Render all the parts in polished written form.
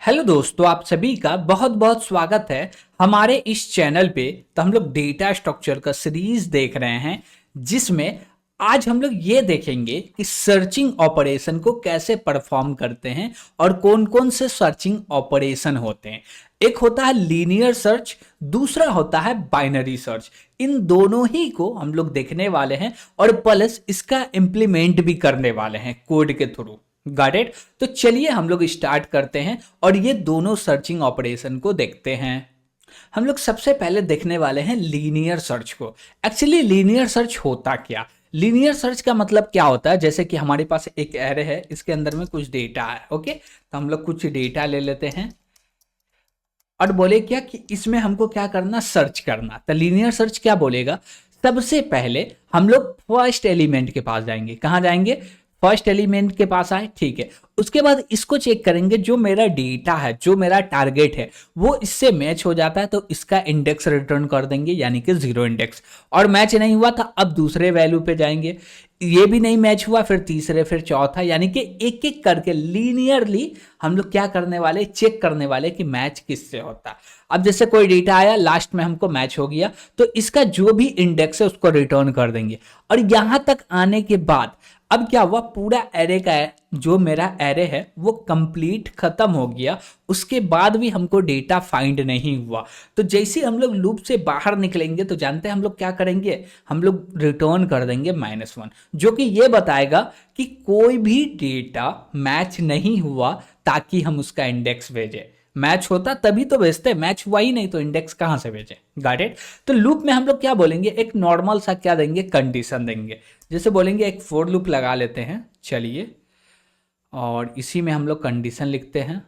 Hello दोस्तों, आप सभी का बहुत बहुत स्वागत है हमारे इस चैनल पे। तो हम लोग डेटा स्ट्रक्चर का सीरीज देख रहे हैं, जिसमें आज हम लोग ये देखेंगे कि सर्चिंग ऑपरेशन को कैसे परफॉर्म करते हैं और कौन कौन से सर्चिंग ऑपरेशन होते हैं। एक होता है लीनियर सर्च, दूसरा होता है बाइनरी सर्च। इन दोनों ही को हम लोग देखने वाले हैं और प्लस इसका इम्प्लीमेंट भी करने वाले हैं कोड के थ्रू। Got it. तो चलिए हम लोग स्टार्ट करते हैं और ये दोनों सर्चिंग ऑपरेशन को देखते हैं। हम लोग सबसे पहले देखने वाले हैं लीनियर सर्च को। एक्चुअली लीनियर सर्च होता क्या? लीनियर सर्च का मतलब क्या होता है, जैसे कि हमारे पास एक एरे है, इसके अंदर में कुछ डेटा है। ओके, तो हम लोग कुछ डेटा ले लेते हैं और बोले क्या कि इसमें हमको क्या करना, सर्च करना। तो लीनियर सर्च क्या बोलेगा, सबसे पहले हम लोग फर्स्ट एलिमेंट के पास जाएंगे। कहाँ जाएंगे? फर्स्ट एलिमेंट के पास आए, ठीक है। उसके बाद इसको चेक करेंगे, जो मेरा डेटा है, जो मेरा टारगेट है, वो इससे मैच हो जाता है तो इसका इंडेक्स रिटर्न कर देंगे, यानी कि 0 इंडेक्स। और मैच नहीं हुआ था, अब दूसरे वैल्यू पे जाएंगे। ये भी नहीं मैच हुआ, फिर तीसरे, फिर चौथा, यानी कि एक एक करके लीनियरली हम लोग क्या करने वाले, चेक करने वाले कि मैच किससे होता है। अब जैसे कोई डेटा आया, लास्ट में हमको मैच हो गया, तो इसका जो भी इंडेक्स है उसको रिटर्न कर देंगे। और यहां तक आने के बाद अब क्या हुआ, पूरा एरे का जो मेरा एरे है वो कंप्लीट खत्म हो गया। उसके बाद भी हमको डेटा फाइंड नहीं हुआ। तो जैसे हम लोग लूप से बाहर निकलेंगे तो जानते हैं हम लोग क्या करेंगे, हम लोग रिटर्न कर देंगे -1, जो कि ये बताएगा कि कोई भी डेटा मैच नहीं हुआ, ताकि हम उसका इंडेक्स भेजें। मैच होता तभी तो भेजते, मैच हुआ ही नहीं तो इंडेक्स कहां से भेजें। Got it. तो लूप में हम लोग क्या बोलेंगे, एक नॉर्मल सा क्या देंगे, कंडीशन देंगे। जैसे बोलेंगे एक फोर लूप लगा लेते हैं, चलिए, और इसी में हम लोग कंडीशन लिखते हैं।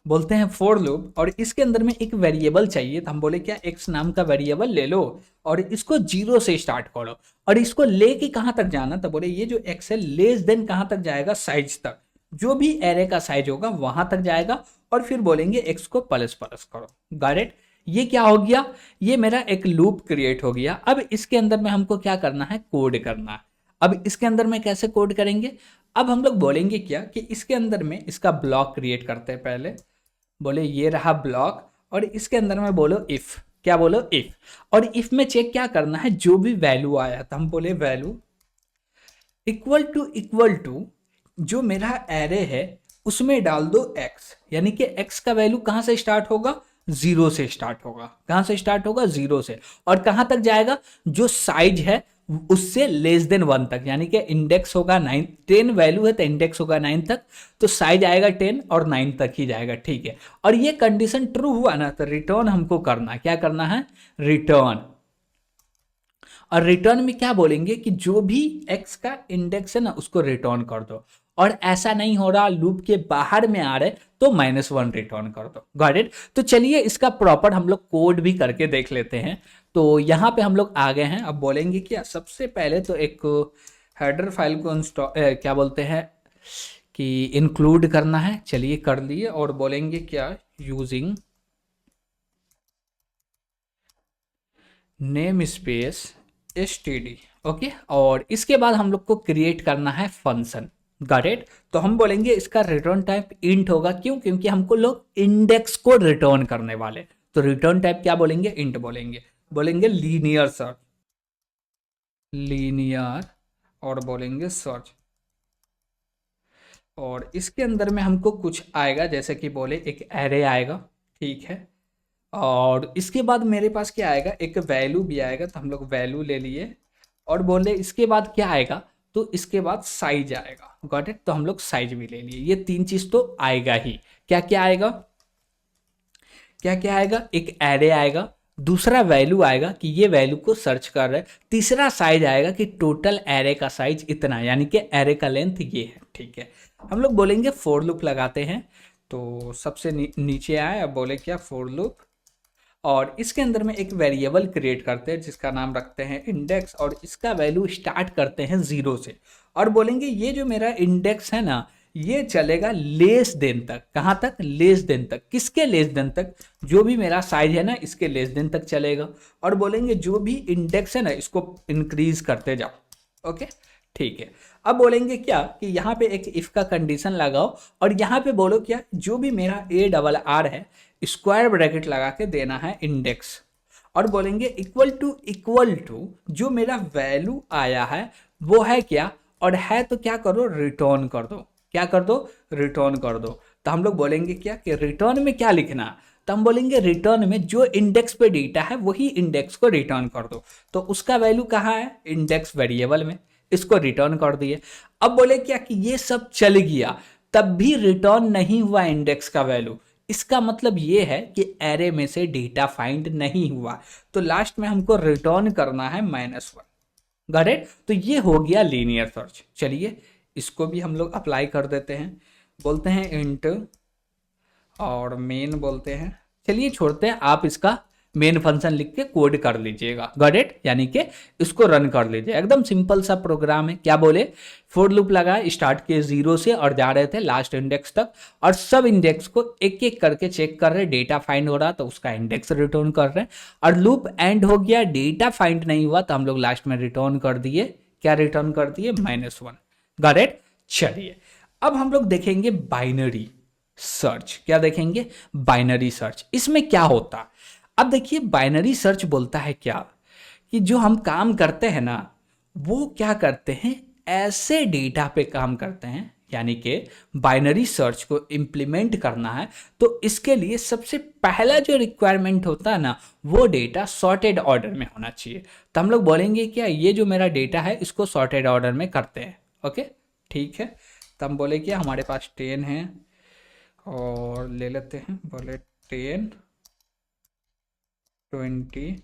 बोलते हैं फोर लूप, और इसके अंदर में एक वेरिएबल चाहिए, तो हम बोले क्या, एक्स नाम का वेरिएबल ले लो और इसको 0 से स्टार्ट करो। और इसको लेके कहां तक जाना, तो बोले ये जो एक्स है लेस देन कहां तक जाएगा, साइज तक। जो भी एरे का साइज होगा वहां तक जाएगा। और फिर बोलेंगे एक्स को प्लस प्लस करो। Got it. ये क्या हो गया, ये मेरा एक लूप क्रिएट हो गया। अब इसके अंदर में हमको क्या करना है, कोड करना है। अब इसके अंदर में कैसे कोड करेंगे, अब हम लोग बोलेंगे क्या कि इसके अंदर में इसका ब्लॉक क्रिएट करते हैं पहले। बोले ये रहा ब्लॉक, और इसके अंदर में बोलो इफ। क्या बोलो, इफ। और इफ में चेक क्या करना है, जो भी वैल्यू आया था, हम बोले वैल्यू इक्वल टू जो मेरा एरे है उसमें डाल दो x, यानी कि x का वैल्यू कहां से स्टार्ट होगा, 0 से स्टार्ट होगा। कहां से स्टार्ट होगा, 0 से। और कहां तक जाएगा, जो साइज है उससे लेस देन 1 तक, यानी कि इंडेक्स होगा 9, 10 वैल्यू है तो इंडेक्स होगा 9 तक, तो साइज आएगा 10 और 9 तक ही जाएगा, ठीक है। और ये कंडीशन ट्रू हुआ ना, तो रिटर्न हमको करना, क्या करना है, रिटर्न। और रिटर्न में क्या बोलेंगे कि जो भी x का इंडेक्स है ना उसको रिटर्न कर दो। और ऐसा नहीं हो रहा, लूप के बाहर में आ रहे तो -1 रिटर्न कर दो। Got it. तो चलिए इसका प्रॉपर हम लोग कोड भी करके देख लेते हैं। तो यहाँ पे हम लोग आ गए हैं। अब बोलेंगे क्या, सबसे पहले तो एक हेडर फाइल को इंस्टॉल क्या बोलते हैं कि इंक्लूड करना है। चलिए कर लिए, और बोलेंगे क्या, using name space std। Okay, और इसके बाद हम लोग को क्रिएट करना है फंक्शन। Got it. तो हम बोलेंगे इसका रिटर्न टाइप इंट होगा, क्यों, क्योंकि हमको लोग इंडेक्स को रिटर्न करने वाले। तो रिटर्न टाइप क्या बोलेंगे, इंट बोलेंगे। बोलेंगे लीनियर सर्च, लीनियर, और बोलेंगे सर्च। और इसके अंदर में हमको कुछ आएगा, जैसे कि बोले एक एरे आएगा, ठीक है। और इसके बाद मेरे पास क्या आएगा, एक वैल्यू भी आएगा, तो हम लोग वैल्यू ले लिए। और बोले इसके बाद क्या आएगा, तो इसके बाद साइज आएगा। Got it. तो हम लोग साइज भी ले लिए। ये तीन चीज तो आएगा ही। क्या क्या आएगा, क्या क्या आएगा, एक एरे आएगा, दूसरा वैल्यू आएगा कि ये वैल्यू को सर्च कर रहे हैं, तीसरा साइज आएगा कि टोटल एरे का साइज इतना, यानी कि एरे का लेंथ ये है, ठीक है। हम लोग बोलेंगे फोर लूप लगाते हैं। तो सबसे नीचे आए, अब बोले क्या, फोर लूप। और इसके अंदर में एक वेरिएबल क्रिएट करते हैं जिसका नाम रखते हैं इंडेक्स, और इसका वैल्यू स्टार्ट करते हैं 0 से। और बोलेंगे ये जो मेरा इंडेक्स है ना, ये चलेगा लेस देन तक। कहां तक, लेस देन तक। किसके लेस देन तक, जो भी मेरा साइज है ना इसके लेस देन तक चलेगा। और बोलेंगे जो भी इंडेक्स है ना इसको इंक्रीज करते जाओ। ओके, ठीक है। अब बोलेंगे क्या कि यहाँ पे एक इफ का कंडीशन लगाओ और यहाँ पे बोलो क्या, जो भी मेरा ए डबल आर है स्क्वायर ब्रैकेट लगा के देना है इंडेक्स, और बोलेंगे इक्वल टू जो मेरा वैल्यू आया है वो है क्या, और है तो क्या करो, रिटर्न कर दो। क्या कर दो, रिटर्न कर दो। तो हम लोग बोलेंगे क्या कि रिटर्न में क्या लिखना, तो हम बोलेंगे रिटर्न में जो इंडेक्स पे डेटा है वही इंडेक्स को रिटर्न कर दो। तो उसका वैल्यू कहाँ है, इंडेक्स वेरिएबल में, इसको रिटर्न कर दिए। अब बोले क्या कि ये सब चल गया तब भी रिटर्न नहीं हुआ इंडेक्स का वैल्यू, इसका मतलब ये है कि एरे में से डेटा फाइंड नहीं हुआ, तो लास्ट में हमको रिटर्न करना है -1। Got it. तो ये हो गया लीनियर सर्च। चलिए इसको भी हम लोग अप्लाई कर देते हैं, बोलते हैं इंट और मेन बोलते हैं। चलिए छोड़ते हैं, आप इसका मेन फंक्शन लिख के कोड कर लीजिएगा। गॉट इट, यानी कि इसको रन कर लीजिए। एकदम सिंपल सा प्रोग्राम है। क्या बोले, फॉर लूप लगाए, स्टार्ट किए 0 से और जा रहे थे लास्ट इंडेक्स तक, और सब इंडेक्स को एक एक करके चेक कर रहे, डेटा फाइंड हो रहा तो उसका इंडेक्स रिटर्न कर रहे हैं, और लूप एंड हो गया, डेटा फाइंड नहीं हुआ तो हम लोग लास्ट में रिटर्न कर दिए, क्या रिटर्न कर दिए, -1। Got it. चलिए अब हम लोग देखेंगे बाइनरी सर्च। क्या देखेंगे, बाइनरी सर्च। इसमें क्या होता, अब देखिए बाइनरी सर्च बोलता है क्या कि जो हम काम करते हैं ना वो क्या करते हैं, ऐसे डेटा पे काम करते हैं, यानी कि बाइनरी सर्च को इम्प्लीमेंट करना है तो इसके लिए सबसे पहला जो रिक्वायरमेंट होता है ना वो डेटा सॉर्टेड ऑर्डर में होना चाहिए। तो हम लोग बोलेंगे क्या, ये जो मेरा डेटा है इसको सॉर्टेड ऑर्डर में करते हैं। ओके ठीक है, तो हम बोले क्या, हमारे पास 10 है और ले लेते हैं, बोले 10 20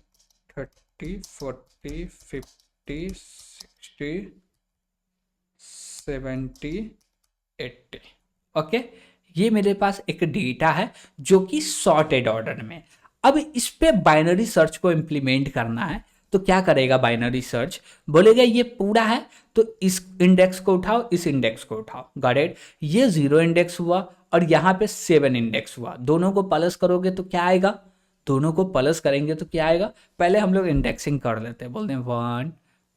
30 40 50 60 70 80। ओके, ये मेरे पास एक डेटा है जो कि सॉर्टेड ऑर्डर में। अब इस पे बाइनरी सर्च को इंप्लीमेंट करना है तो क्या करेगा बाइनरी सर्च, बोलेगा ये पूरा है तो इस इंडेक्स को उठाओ, इस इंडेक्स को उठाओ। Got it. ये 0 इंडेक्स हुआ और यहाँ पे 7 इंडेक्स हुआ, दोनों को प्लस करोगे तो क्या आएगा, दोनों को प्लस करेंगे तो क्या आएगा, पहले हम लोग इंडेक्सिंग कर लेते हैं, बोलते हैं 1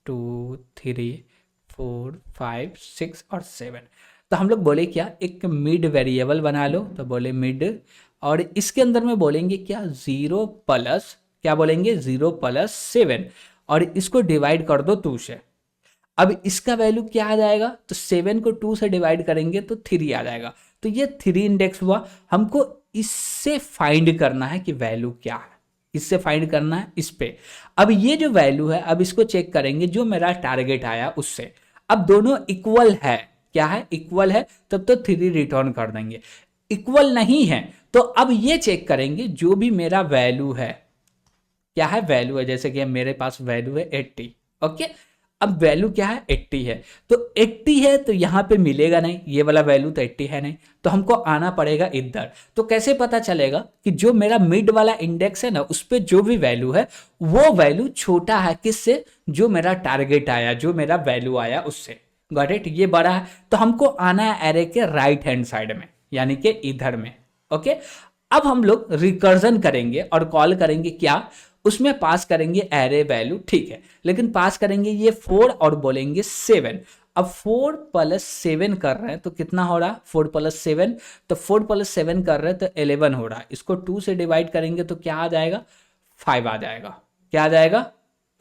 2 3 4 5 6 और 7। तो हम लोग बोले क्या, एक मिड वेरिएबल बना लो, तो बोले मिड, और इसके अंदर में बोलेंगे क्या, 0 प्लस, क्या बोलेंगे 0 प्लस 7, और इसको डिवाइड कर दो 2 से। अब इसका वैल्यू क्या आ जाएगा, तो 7 को 2 से डिवाइड करेंगे तो 3 आ जाएगा। तो ये 3 इंडेक्स हुआ, हमको इससे फाइंड करना है कि वैल्यू क्या है, इससे फाइंड करना है इस पे। अब ये जो वैल्यू है अब इसको चेक करेंगे जो मेरा टारगेट आया उससे। अब दोनों इक्वल है, क्या है, इक्वल है, तब तो 3 रिटर्न कर देंगे। इक्वल नहीं है तो अब ये चेक करेंगे जो भी मेरा वैल्यू है, क्या है, वैल्यू है, जैसे कि मेरे पास वैल्यू है 80। ओके, अब वैल्यू क्या है, 80 है, तो 80 है तो यहाँ पे मिलेगा नहीं, ये वाला वैल्यू तो 80 है नहीं, तो हमको आना पड़ेगा इधर। तो कैसे पता चलेगा कि जो मेरा मिड वाला इंडेक्स है ना उस पर जो भी वैल्यू है वो वैल्यू छोटा है किससे, जो मेरा टारगेट आया, जो मेरा वैल्यू आया उससे। Got it. ये बड़ा है तो हमको आना है एरे के राइट हैंड साइड में, यानी कि इधर में। ओके, अब हम लोग रिकर्जन करेंगे और कॉल करेंगे क्या, उसमें पास करेंगे एरे वैल्यू, ठीक है, लेकिन पास करेंगे ये 4 और बोलेंगे 7। अब 4 प्लस 7 कर रहे हैं तो कितना हो रहा है, 4 प्लस 7, तो 4 प्लस 7 कर रहे हैं तो 11 हो रहा है। इसको 2 से डिवाइड करेंगे तो क्या आ जाएगा, 5 आ जाएगा। क्या आ जाएगा,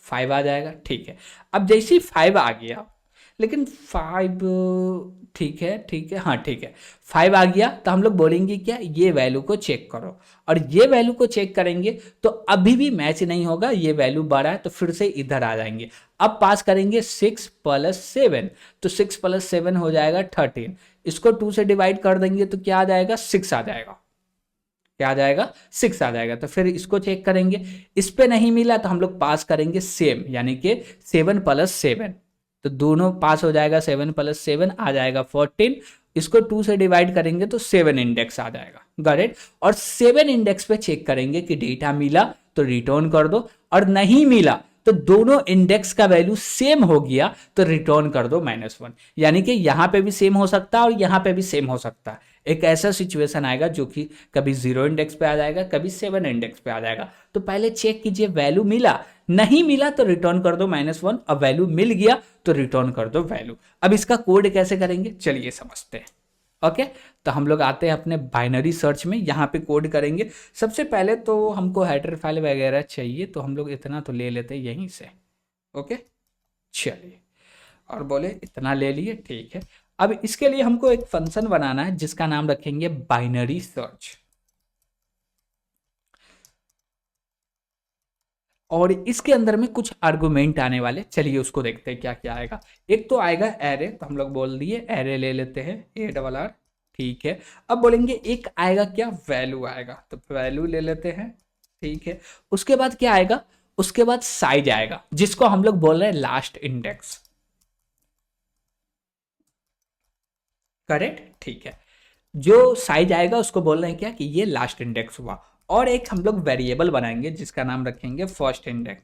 5 आ जाएगा। ठीक है, अब जैसे ही 5 आ गया, लेकिन 5 ठीक है, ठीक है, हाँ ठीक है, 5 आ गया तो हम लोग बोलेंगे क्या, ये वैल्यू को चेक करो, और ये वैल्यू को चेक करेंगे तो अभी भी मैच नहीं होगा, ये वैल्यू बड़ा है तो फिर से इधर आ जाएंगे। अब पास करेंगे 6 प्लस 7, तो 6 प्लस 7 हो जाएगा 13। इसको 2 से डिवाइड कर देंगे तो क्या आ जाएगा, 6 आ जाएगा। क्या आ जाएगा, 6 आ जाएगा। तो फिर इसको चेक करेंगे, इस पे नहीं मिला तो हम लोग पास करेंगे सेम, यानी कि 7 प्लस 7, तो दोनों पास हो जाएगा, 7 प्लस 7 आ जाएगा 14। इसको 2 से डिवाइड करेंगे तो 7 इंडेक्स आ जाएगा। Got it. और 7 इंडेक्स पे चेक करेंगे कि डेटा मिला तो रिटर्न कर दो, और नहीं मिला तो दोनों इंडेक्स का वैल्यू सेम हो गया तो रिटर्न कर दो -1। यानी कि यहां पे भी सेम हो सकता है और यहां पे भी सेम हो सकता है। एक ऐसा सिचुएशन आएगा जो कि कभी 0 इंडेक्स पे आ जाएगा, कभी 7 इंडेक्स पे आ जाएगा। तो पहले चेक कीजिए वैल्यू मिला, नहीं मिला तो रिटर्न कर दो -1, अब वैल्यू मिल गया तो रिटर्न कर दो वैल्यू। अब इसका कोड कैसे करेंगे चलिए समझते हैं। ओके, तो हम लोग आते हैं अपने बाइनरी सर्च में, यहाँ पे कोड करेंगे। सबसे पहले तो हमको हेडर फाइल वगैरह चाहिए, तो हम लोग इतना तो ले लेते हैं यहीं से। ओके चलिए, और बोले इतना ले लिए, ठीक है। अब इसके लिए हमको एक फंक्शन बनाना है जिसका नाम रखेंगे बाइनरी सर्च, और इसके अंदर में कुछ आर्गुमेंट आने वाले, चलिए उसको देखते हैं क्या क्या आएगा। एक तो आएगा एरे, तो हम लोग बोल दिए एरे ले लेते हैं, ARR, ठीक है। अब बोलेंगे एक आएगा क्या, वैल्यू आएगा, तो वैल्यू ले लेते हैं, ठीक है। उसके बाद क्या आएगा, उसके बाद साइज आएगा जिसको हम लोग बोल रहे हैं लास्ट इंडेक्स, करेक्ट, ठीक है। जो साइज आएगा उसको बोल रहे हैं क्या कि ये लास्ट इंडेक्स हुआ। और एक हम लोग वेरिएबल बनाएंगे जिसका नाम रखेंगे फर्स्ट इंडेक्स,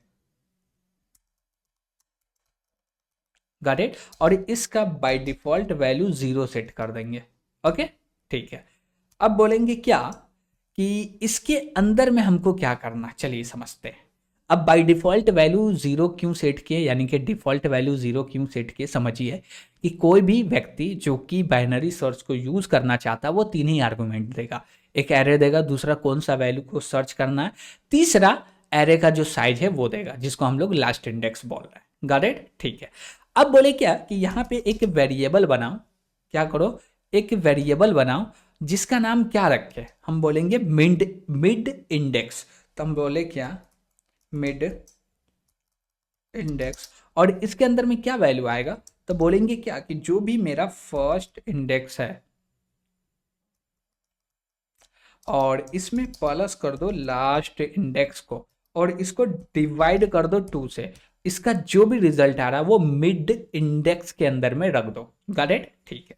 गॉट इट। और इसका बाय डिफॉल्ट वैल्यू 0 सेट कर देंगे। ओके ठीक है। अब बोलेंगे क्या कि इसके अंदर में हमको क्या करना, चलिए समझते हैं। अब बाय डिफॉल्ट वैल्यू 0 क्यों सेट किए, यानी कि डिफॉल्ट वैल्यू 0 क्यों सेट किए, समझिए कि कोई भी व्यक्ति जो कि बाइनरी सर्च को यूज करना चाहता है वो तीन ही आर्गुमेंट देगा। एक एरे देगा, दूसरा कौन सा वैल्यू को सर्च करना है, तीसरा एरे का जो साइज है वो देगा जिसको हम लोग लास्ट इंडेक्स बोल रहे हैं, गॉट इट, ठीक है। अब बोले क्या कि यहाँ पे एक वेरिएबल बनाओ, क्या करो, एक वेरिएबल बनाओ जिसका नाम क्या रखे, हम बोलेंगे मिड इंडेक्स। तो हम बोले क्या, मिड इंडेक्स, और इसके अंदर में क्या वैल्यू आएगा, तो बोलेंगे क्या कि जो भी मेरा फर्स्ट इंडेक्स है और इसमें प्लस कर दो लास्ट इंडेक्स को, और इसको डिवाइड कर दो 2 से, इसका जो भी रिजल्ट आ रहा है वो मिड इंडेक्स के अंदर में रख दो, गॉट इट, ठीक है।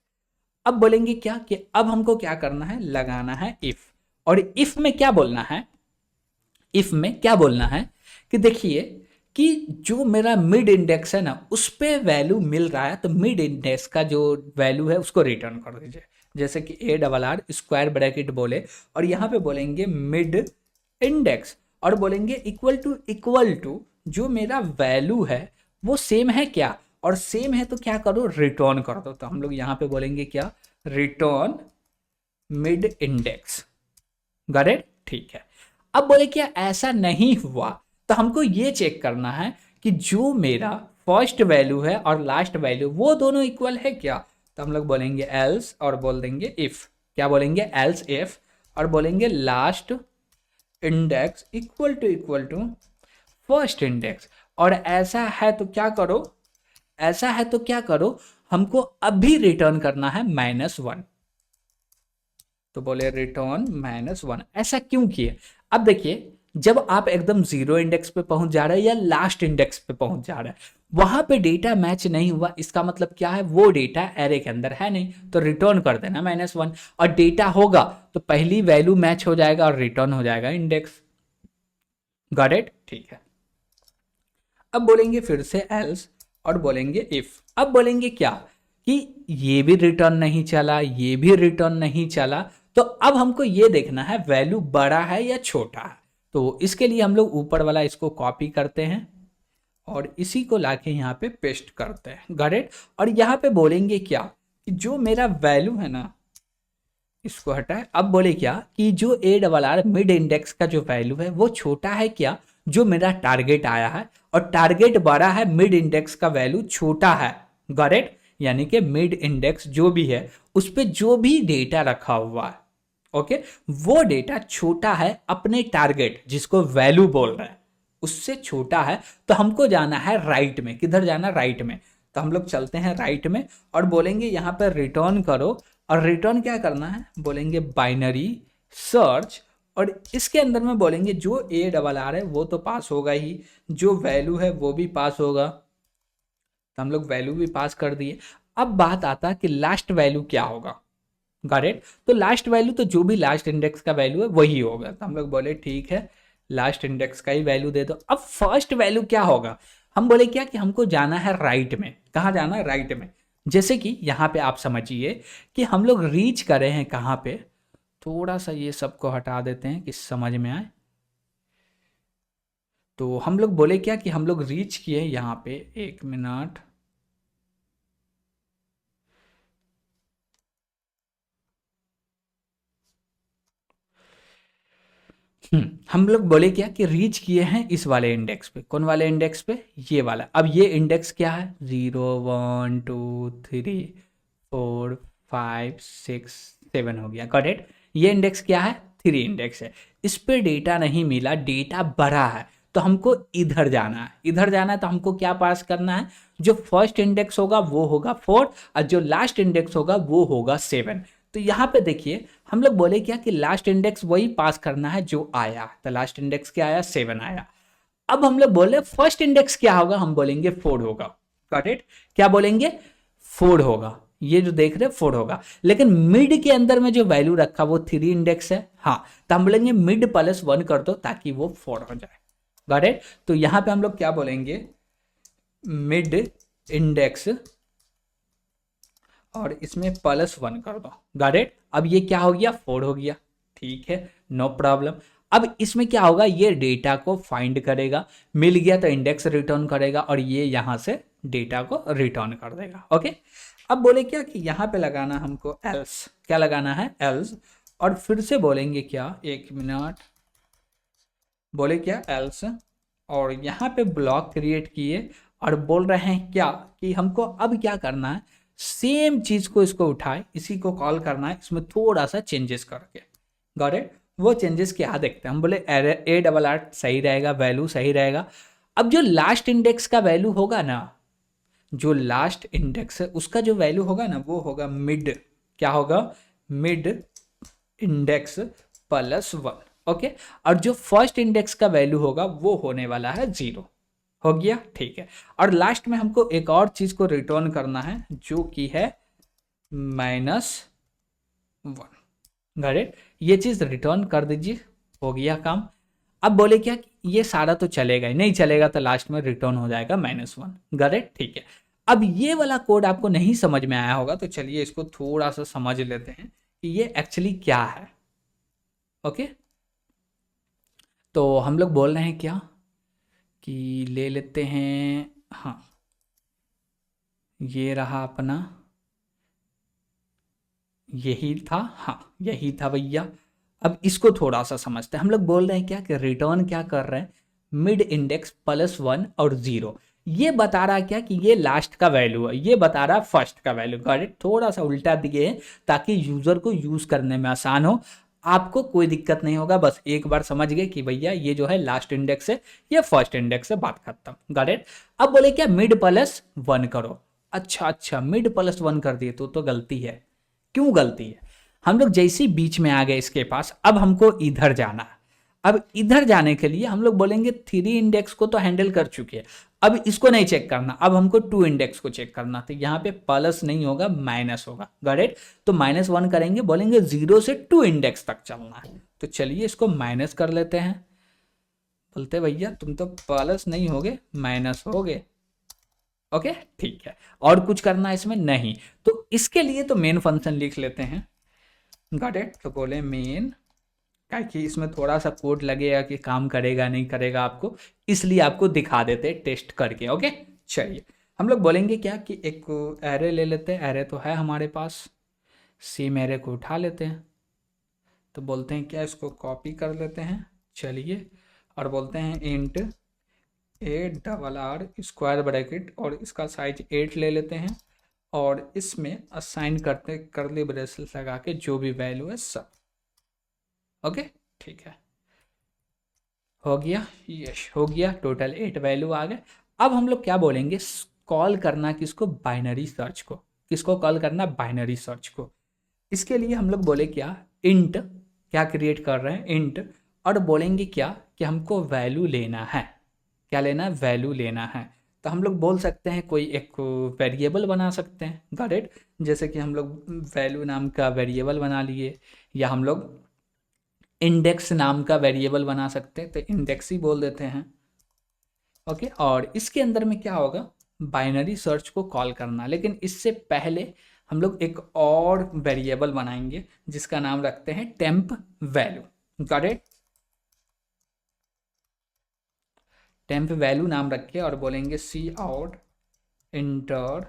अब बोलेंगे क्या कि अब हमको क्या करना है, लगाना है इफ। और इफ में क्या बोलना है, इफ में क्या बोलना है कि देखिए कि जो मेरा मिड इंडेक्स है ना उस पे वैल्यू मिल रहा है, तो मिड इंडेक्स का जो वैल्यू है उसको रिटर्न कर दीजिए। जैसे कि ARR स्क्वायर ब्रैकेट बोले, और यहाँ पे बोलेंगे मिड इंडेक्स, और बोलेंगे इक्वल टू जो मेरा वैल्यू है वो सेम है क्या, और सेम है तो क्या करो, रिटर्न कर दो। तो हम लोग यहाँ पे बोलेंगे क्या, return mid index, got it, ठीक है। अब बोले क्या ऐसा नहीं हुआ, तो हमको ये चेक करना है कि जो मेरा फर्स्ट वैल्यू है और लास्ट वैल्यू वो दोनों इक्वल है क्या, तो हम लोग बोलेंगे एल्स, और बोल देंगे इफ, क्या बोलेंगे, एल्स इफ, और बोलेंगे last index equal to first index. और ऐसा है तो क्या करो, ऐसा है तो क्या करो, हमको अभी रिटर्न करना है -1, तो बोले रिटर्न -1। ऐसा क्यों किए, अब देखिए जब आप एकदम 0 इंडेक्स पे पहुंच जा रहे हैं या लास्ट इंडेक्स पे पहुंच जा रहे हैं, वहां पे डेटा मैच नहीं हुआ, इसका मतलब क्या है, वो डेटा एरे के अंदर है नहीं, तो रिटर्न कर देना -1। और डेटा होगा तो पहली वैल्यू मैच हो जाएगा और रिटर्न हो जाएगा इंडेक्स, गॉट इट, ठीक है। अब बोलेंगे फिर से एल्स, और बोलेंगे इफ। अब बोलेंगे क्या कि ये भी रिटर्न नहीं चला, ये भी रिटर्न नहीं चला, तो अब हमको ये देखना है वैल्यू बड़ा है या छोटा है। तो इसके लिए हम लोग ऊपर वाला इसको कॉपी करते हैं और इसी को लाके यहाँ पे पेस्ट करते हैं, गॉट इट। और यहाँ पे बोलेंगे क्या कि जो मेरा वैल्यू है ना, इसको हटाए। अब बोले क्या कि जो ARR मिड इंडेक्स का जो वैल्यू है वो छोटा है क्या, जो मेरा टारगेट आया है, और टारगेट बड़ा है, मिड इंडेक्स का वैल्यू छोटा है, गॉट इट। यानी कि मिड इंडेक्स जो भी है उस पर जो भी डेटा रखा हुआ है, ओके, वो डेटा छोटा है अपने टारगेट जिसको वैल्यू बोल रहे हैं उससे छोटा है, तो हमको जाना है राइट में। किधर जाना, राइट में। तो हम लोग चलते हैं राइट में और बोलेंगे यहाँ पर रिटर्न करो, और रिटर्न क्या करना है, बोलेंगे बाइनरी सर्च, और इसके अंदर में बोलेंगे जो ARR है वो तो पास होगा ही, जो वैल्यू है वो भी पास होगा, तो हम लोग वैल्यू भी पास कर दिए। अब बात आता है कि लास्ट वैल्यू क्या होगा, गॉट इट। तो लास्ट वैल्यू तो जो भी लास्ट इंडेक्स का वैल्यू है वही होगा, तो हम लोग बोले ठीक है लास्ट इंडेक्स का ही वैल्यू दे दो। अब फर्स्ट वैल्यू क्या होगा, हम बोले क्या कि हमको जाना है राइट में। कहाँ जाना है, राइट में। जैसे कि यहाँ पे आप समझिए कि हम लोग रीच करे हैं कहाँ पे, थोड़ा सा ये सबको हटा देते हैं कि समझ में आए। तो हम लोग बोले क्या कि हम लोग रीच किए यहाँ पे, 1 मिनट। हम लोग बोले क्या कि रीच किए हैं इस वाले इंडेक्स पे। कौन वाले इंडेक्स पे? ये वाला। अब ये इंडेक्स क्या है? 0 1 2 3 4 5 6 7 हो गया, करेक्ट। ये इंडेक्स क्या है? 3 इंडेक्स है। इस पे डेटा नहीं मिला, डेटा बड़ा है, तो हमको इधर जाना है। इधर जाना है तो हमको क्या पास करना है? जो फर्स्ट इंडेक्स होगा वो होगा 4, और जो लास्ट इंडेक्स होगा वो होगा 7। तो यहाँ पे देखिए हम लोग बोले क्या कि लास्ट इंडेक्स वही पास करना है जो आया। तो लास्ट इंडेक्स क्या आया? 7 आया। अब हम लोग बोले फर्स्ट इंडेक्स क्या होगा? हम बोलेंगे 4 होगा, करेक्ट। क्या बोलेंगे? 4 होगा। ये जो देख रहे हैं 4 होगा। लेकिन मिड के अंदर में जो वैल्यू रखा वो 3 इंडेक्स है, हाँ। तो हम बोलेंगे मिड प्लस 1 कर दो ताकि वो 4 हो जाए, करेक्ट। तो यहां पे हम लोग क्या बोलेंगे? मिड इंडेक्स और इसमें +1 कर दो, गॉट इट। अब ये क्या हो गया? 4 हो गया, ठीक है, नो प्रॉब्लम। अब इसमें क्या होगा? ये डेटा को फाइंड करेगा, मिल गया तो इंडेक्स रिटर्न करेगा, और ये यहां से डेटा को रिटर्न कर देगा, ओके। अब बोले क्या कि यहां पे लगाना हमको एल्स। क्या लगाना है? एल्स। और फिर से बोलेंगे क्या? 1 मिनट। बोले क्या? एल्स। और यहाँ पे ब्लॉक क्रिएट किए और बोल रहे हैं क्या कि हमको अब क्या करना है? सेम चीज को इसको उठाए, इसी को कॉल करना है, इसमें थोड़ा सा चेंजेस करके, गॉट इट। वो चेंजेस क्या देखते हैं? हम बोले A सही रहेगा, वैल्यू सही रहेगा। अब जो लास्ट इंडेक्स का वैल्यू होगा ना, जो लास्ट इंडेक्स है उसका जो वैल्यू होगा ना, वो होगा मिड। क्या होगा? Mid index +1, okay. और जो फर्स्ट इंडेक्स का वैल्यू होगा वो होने वाला है 0। हो गया, ठीक है। और लास्ट में हमको एक और चीज को रिटर्न करना है जो कि है -1, गॉट। ये चीज रिटर्न कर दीजिए, हो गया काम। अब बोले क्या कि ये सारा तो चलेगा ही नहीं, चलेगा तो लास्ट में रिटर्न हो जाएगा -1, गॉट, ठीक है। अब ये वाला कोड आपको नहीं समझ में आया होगा, तो चलिए इसको थोड़ा सा समझ लेते हैं कि ये एक्चुअली क्या है, ओके। तो हम लोग बोल रहे हैं क्या कि ले लेते हैं, हाँ, ये रहा अपना, यही था, हाँ यही था भैया। अब इसको थोड़ा सा समझते हैं। हम लोग बोल रहे हैं क्या कि रिटर्न क्या कर रहे हैं? मिड इंडेक्स +1 और 0। ये बता रहा है क्या कि ये लास्ट का वैल्यू है, ये बता रहा है फर्स्ट का वैल्यू, करेक्ट। थोड़ा सा उल्टा दिए हैं ताकि यूजर को यूज करने में आसान हो, आपको कोई दिक्कत नहीं होगा। बस एक बार समझ गए कि भैया ये जो है लास्ट इंडेक्स है, ये फर्स्ट इंडेक्स है, बात खत्म, गॉट इट। अब बोले क्या? मिड +1 करो। अच्छा अच्छा, मिड +1 कर दिए तो गलती है। क्यों गलती है? हम लोग जैसे ही बीच में आ गए इसके पास, अब हमको इधर जाना है। अब इधर जाने के लिए हम लोग बोलेंगे 3 इंडेक्स को तो हैंडल कर चुके हैं, अब इसको नहीं चेक करना, अब हमको 2 इंडेक्स को चेक करना। तो यहाँ पे प्लस नहीं होगा, माइनस होगा, गॉट। तो -1 करेंगे, बोलेंगे 0 से 2 इंडेक्स तक चलना है। तो चलिए इसको माइनस कर लेते हैं। बोलते भैया तुम तो प्लस नहीं होगे, माइनस होगे, ओके, ठीक है। और कुछ करना है इसमें? नहीं। तो इसके लिए तो मेन फंक्शन लिख लेते हैं, गॉट इट। तो बोले मेन, क्या कि इसमें थोड़ा सा कोड लगेगा कि काम करेगा नहीं करेगा आपको, इसलिए आपको दिखा देते टेस्ट करके, ओके। चलिए हम लोग बोलेंगे क्या कि एक एरे ले लेते हैं, एरे तो है हमारे पास, सेम एरे को उठा लेते हैं। तो बोलते हैं क्या, इसको कॉपी कर लेते हैं, चलिए। और बोलते हैं इंट A_R और इसका साइज 8 ले लेते हैं, और इसमें असाइन करते करली ब्रेसेस लगा के जो भी वैल्यू है सब, ओके, ठीक है। हो गया, यस हो गया, टोटल 8 वैल्यू आ गए। अब हम लोग क्या बोलेंगे? कॉल करना किसको? बाइनरी सर्च को। किसको कॉल करना? बाइनरी सर्च को। इसके लिए हम लोग बोले क्या? इंट, क्या क्रिएट कर रहे हैं? इंट। और बोलेंगे क्या कि हमको वैल्यू लेना है। क्या लेना है? वैल्यू लेना है। तो हम लोग बोल सकते हैं कोई एक वेरिएबल बना सकते हैं, गॉट इट। जैसे कि हम लोग वैल्यू नाम का वेरिएबल बना लिए, या हम लोग इंडेक्स नाम का वेरिएबल बना सकते हैं, तो इंडेक्स ही बोल देते हैं, ओके। और इसके अंदर में क्या होगा? बाइनरी सर्च को कॉल करना। लेकिन इससे पहले हम लोग एक और वेरिएबल बनाएंगे जिसका नाम रखते हैं temp value, got it. Temp value नाम रखे और बोलेंगे C out enter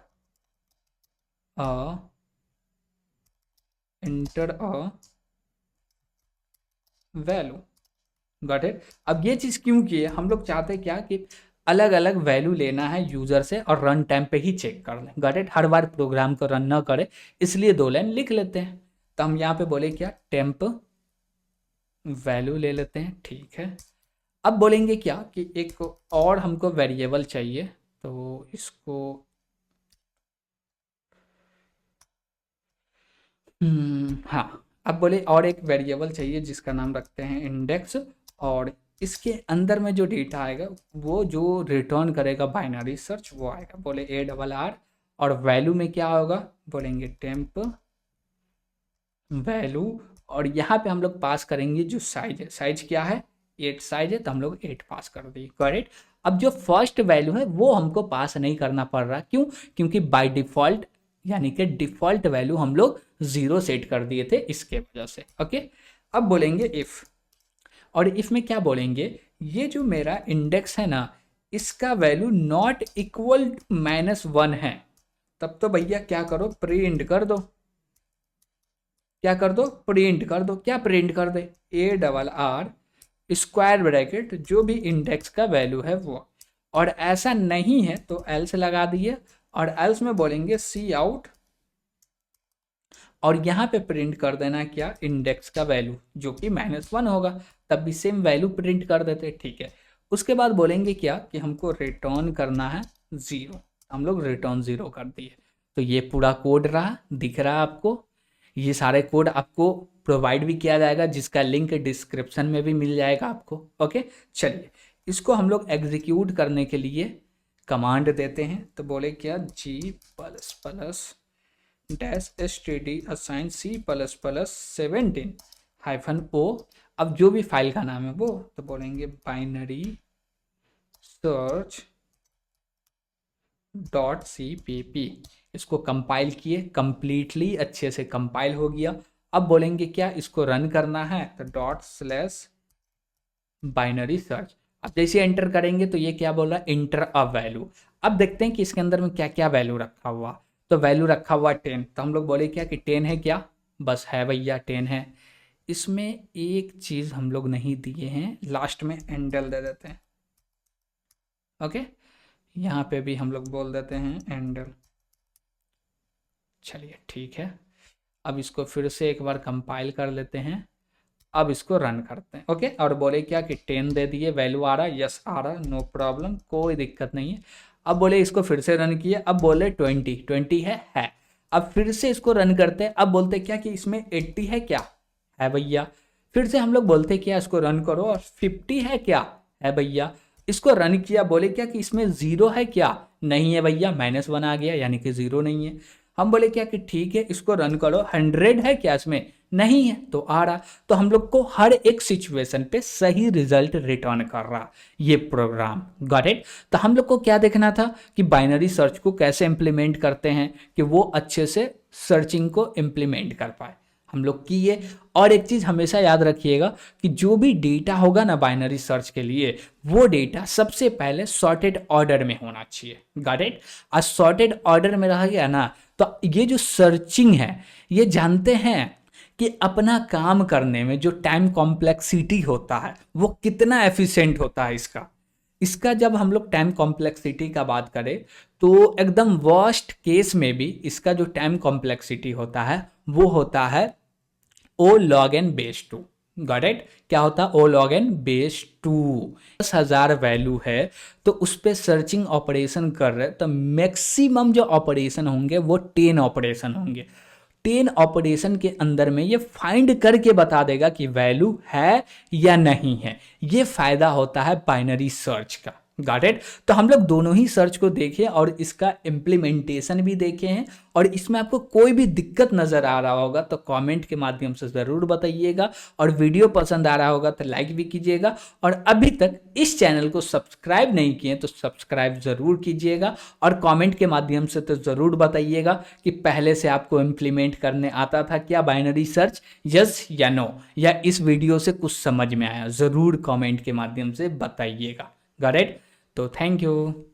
a value. Got it. अब ये चीज़ क्यों की है, हम लोग चाहते क्या कि अलग अलग वैल्यू लेना है यूजर से और रन टाइम पे ही चेक कर लें। Got it. हर बार प्रोग्राम को रन ना करे, इसलिए 2 लाइन लिख लेते हैं। तो हम यहाँ पे बोले क्या, टेम्प वैल्यू ले लेते हैं, ठीक है। अब बोलेंगे क्या कि एक और हमको वेरिएबल चाहिए, तो इसको हाँ, अब बोले और एक वेरिएबल चाहिए जिसका नाम रखते हैं इंडेक्स, और इसके अंदर में जो डेटा आएगा वो जो रिटर्न करेगा बाइनरी सर्च वो आएगा। बोले ARR, और वैल्यू में क्या होगा, बोलेंगे टेम्प वैल्यू, और यहाँ पे हम लोग पास करेंगे जो साइज है। साइज क्या है, 8 साइज है, तो हम लोग 8 पास कर दिए। करेक्ट। अब जो फर्स्ट वैल्यू है वो हमको पास नहीं करना पड़ रहा, क्यों, क्योंकि बाय डिफॉल्ट यानी कि डिफॉल्ट वैल्यू हम लोग 0 सेट कर दिए थे, इसके वजह से। ओके। अब बोलेंगे इफ, और इफ में क्या बोलेंगे, ये जो मेरा इंडेक्स है ना, इसका वैल्यू नॉट इक्वल -1 है, तब तो भैया क्या करो, प्रिंट कर दो। क्या कर दो, प्रिंट कर दो। क्या प्रिंट कर दे, ARR स्क्वायर ब्रैकेट जो भी इंडेक्स का वैल्यू है वो, और ऐसा नहीं है तो एल्स लगा दिए, और एल्स में बोलेंगे सी आउट, और यहाँ पे प्रिंट कर देना क्या, इंडेक्स का वैल्यू जो कि -1 होगा, तब भी सेम वैल्यू प्रिंट कर देते, ठीक है। उसके बाद बोलेंगे क्या कि हमको रिटर्न करना है 0, हम लोग रिटर्न 0 कर दिए। तो ये पूरा कोड रहा, दिख रहा है आपको। ये सारे कोड आपको प्रोवाइड भी किया जाएगा, जिसका लिंक डिस्क्रिप्शन में भी मिल जाएगा आपको। ओके, चलिए इसको हम लोग एग्जीक्यूट करने के लिए कमांड देते हैं। तो बोले क्या, G++-std assign C++17-O, अब जो भी फाइल का नाम है वो, तो बोलेंगे बाइनरी सर्च .cpp। इसको कंपाइल किए, कंप्लीटली अच्छे से कंपाइल हो गया। अब बोलेंगे क्या, इसको रन करना है, तो ./बाइनरी सर्च। अब जैसे एंटर करेंगे तो ये क्या बोल रहा है, इंटर अ वैल्यू। अब देखते हैं कि इसके अंदर में क्या क्या वैल्यू रखा हुआ। तो वैल्यू रखा हुआ 10, तो हम लोग बोले क्या कि 10 है क्या, बस है भैया 10 है। इसमें एक चीज़ हम लोग नहीं दिए हैं, लास्ट में एंडल दे देते हैं। ओके, यहाँ पे भी हम लोग बोल देते हैं एंडल। चलिए ठीक है, अब इसको फिर से एक बार कंपाइल कर लेते हैं। अब इसको रन करते हैं। ओके, और बोले क्या कि 10 दे दिए, वैल्यू आ रहा, यस आ रहा, नो प्रॉब्लम, कोई दिक्कत नहीं है। अब बोले इसको फिर से रन किए, अब बोले 20 है। अब फिर से इसको रन करते हैं, अब बोलते क्या कि इसमें 80 है क्या, है भैया। फिर से हम लोग बोलते क्या, इसको रन करो, और 50 है क्या, है भैया। इसको रन किया, बोले क्या कि इसमें 0 है क्या, नहीं है भैया, -1 आ गया, यानी कि 0 नहीं है। हम बोले क्या कि ठीक है, इसको रन करो, 100 है क्या इसमें, नहीं है, तो आ रहा। तो हम लोग को हर एक सिचुएशन पे सही रिजल्ट रिटर्न कर रहा ये प्रोग्राम। Got it. तो हम लोग को क्या देखना था कि बाइनरी सर्च को कैसे इंप्लीमेंट करते हैं कि वो अच्छे से सर्चिंग को इंप्लीमेंट कर पाए, हम लोग किए। और एक चीज़ हमेशा याद रखिएगा कि जो भी डेटा होगा ना बाइनरी सर्च के लिए, वो डेटा सबसे पहले सॉर्टेड ऑर्डर में होना चाहिए। Got it. और सॉर्टेड ऑर्डर में रह गया ना, तो ये जो सर्चिंग है, ये जानते हैं कि अपना काम करने में जो टाइम कॉम्प्लेक्सिटी होता है वो कितना एफिशिएंट होता है इसका। इसका जब हम लोग टाइम कॉम्प्लेक्सिटी का बात करें तो एकदम वर्स्ट केस में भी इसका जो टाइम कॉम्प्लेक्सिटी होता है वो होता है O log n/2। Got it. क्या होता है O log n/2। 10,000 वैल्यू है तो उस पर सर्चिंग ऑपरेशन कर रहे, तो मैक्सिमम जो ऑपरेशन होंगे वो 10 ऑपरेशन होंगे। 10 ऑपरेशन के अंदर में ये फाइंड करके बता देगा कि वैल्यू है या नहीं है। ये फायदा होता है बाइनरी सर्च का। Got it. तो हम लोग दोनों ही सर्च को देखें और इसका इम्प्लीमेंटेशन भी देखे हैं, और इसमें आपको कोई भी दिक्कत नज़र आ रहा होगा तो कमेंट के माध्यम से ज़रूर बताइएगा, और वीडियो पसंद आ रहा होगा तो लाइक भी कीजिएगा, और अभी तक इस चैनल को सब्सक्राइब नहीं किए तो सब्सक्राइब ज़रूर कीजिएगा, और कमेंट के माध्यम से तो ज़रूर बताइएगा कि पहले से आपको इम्प्लीमेंट करने आता था क्या बाइनरी सर्च, यस या नो, या इस वीडियो से कुछ समझ में आया, ज़रूर कमेंट के माध्यम से बताइएगा। Got it. तो थैंक यू।